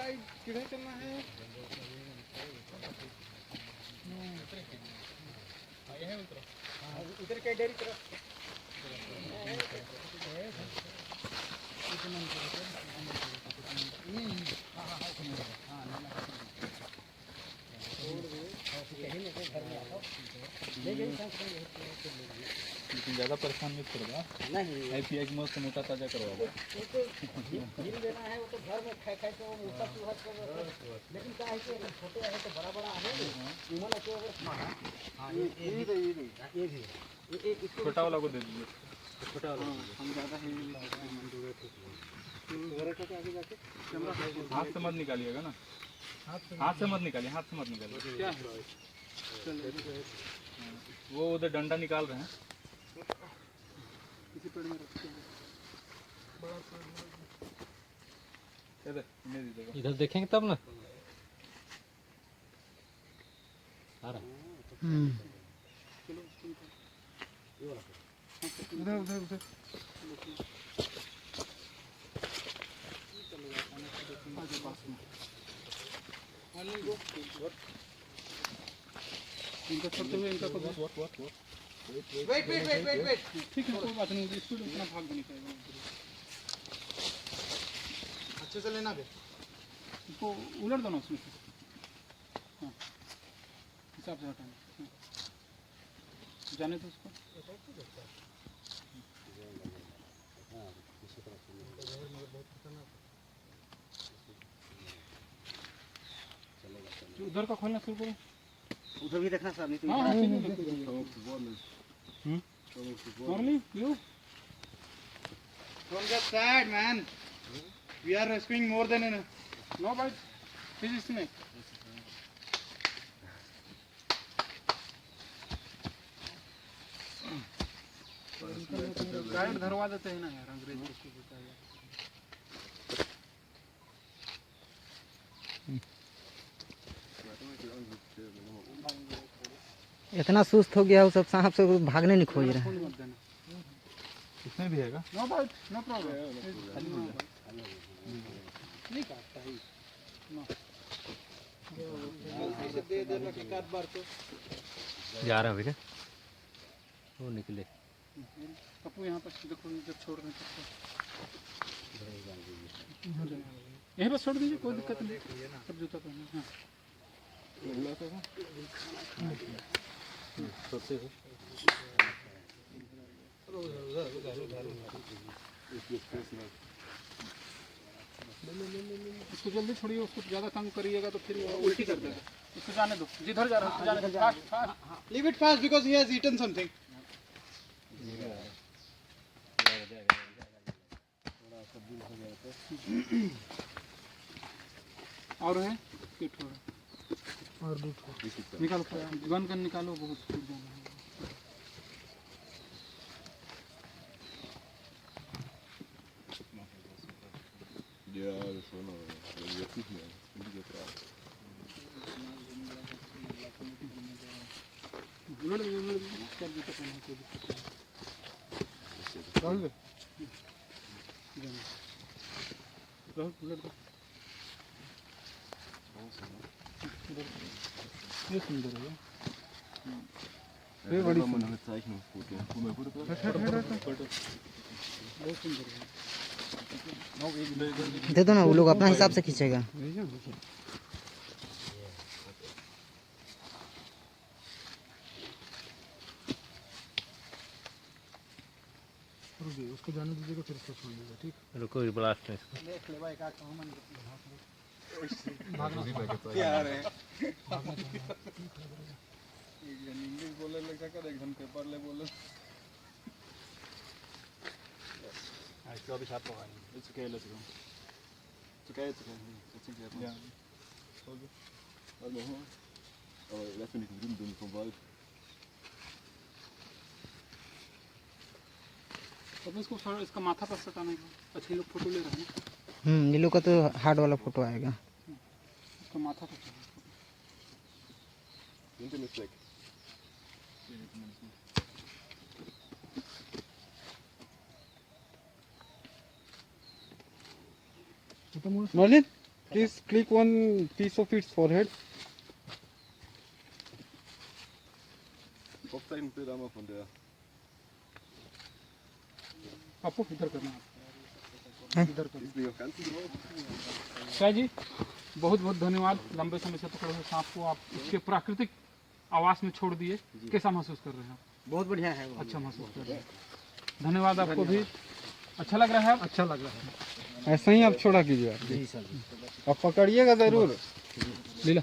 भाई किधर चलना है? उधर के डेरी तरफ लेकिन ज़्यादा परेशान नहीं करेगा। नहीं IPI की मस्त मोटा ताज़ा करवाओ। गिर देना है वो तो घर में खाए खाए तो मोटा चूहा कर, लेकिन क्या है कि छोटे है तो बड़ा बड़ा है उमन है तो हाँ ये भी छोटा वाला को दे दीजिए। छोटा वाला हम ज़्यादा है हाथ से मत निकालिएगा ना, हाथ से मत निकालिए, हाथ से मत निकालिए। क्या है वो उधर डंडा निकाल रहे हैं। किसी पेड़ में रखते हैं इधर देखेंगे तब ना। आ रहा उधर उधर उधर इनका छोड़ते हुए इनका वेट ठीक है कोई बात नहीं, स्पीड उतना भाग नहीं पाएगा। अच्छे से लेना बे, इसको उलट दो ना उसमें से। हाँ हिसाब से हटाना, जाने दो उसको। उधर का खोलना शुरू करो, उधर भी देखना सर, नहीं तो हाँ Only you? Don't get sad, man. We are rescuing more than enough. No, but this is snake. Guide धरवा देते हैं ना यार, अंग्रेज को होता है। इतना सुस्त हो गया वो सब, सांप से भागने नहीं खोज रहा है। इसमें भी हैगा। No bite, no problem. नहीं काटता है। दे देना कि काट बार को। जा रहा है भैया, वो निकले। पप्पू यहाँ पर देखो, जब छोड़ रहे हैं यहीं पर छोड़ दीजिए, कोई दिक्कत नहीं। सब जूता पहना। हाँ इसको जल्दी छोड़िए, उसको ज़्यादा तंग करिएगा तो फिर उल्टी कर देगा। इसको जाने दो, जिधर जा रहा है जाने दो। Fast fast, leave it fast because he has eaten something. और है फिट हो रहा और निकालो, गन गन निकालो, बहुत स्पीड जाना है। Ja, das war noch. Jetzt nicht mehr. Ich bin jetzt drauf. ये सुंदर है। ये बड़ी मन में Zeichnungsfoto. Wo mein Foto बहुत सुंदर है। दे दो ना, वो लोग अपना हिसाब से खींचेगा। उसको जाने दीजिएगा, फिर उसको छोड़िएगा, ठीक? रुको ब्लास्ट है इसको। देख ले भाई का कॉमन क्या है? इंग्लिश बोले लगा कर एक घन पेपर ले बोले। Ich glaube, ich habe noch einen. It's okay, let's go. It's okay, it's okay. Jetzt sind wir Ja. Okay. Warte mal. Aber lass mich nicht drüben vom Wald. अब इसको थोड़ा इसका माथा पर सटाने का। अच्छा ये लोग फोटो ले रहे हैं। ये लोग का तो हार्ड वाला फोटो आएगा। इसका माथा पर Hinten ist weg. Merlin Please click one piece of its forehead. Kopfzeichenbild einmal von der. आपको इधर करना है इधर करना Ist nicht auf ganzen drauf? Shah ji बहुत बहुत धन्यवाद लंबे समय से पकड़े हुए सांप को आप इसके प्राकृतिक आवास में छोड़ दिए कैसा महसूस कर रहे हैं आप बहुत बढ़िया है वो। अच्छा महसूस कर रहे हैं धन्यवाद आपको भी अच्छा लग रहा है अच्छा लग रहा है। ऐसा ही आप छोड़ा कीजिए आप जी सर। आप पकड़िएगा जरूर लीला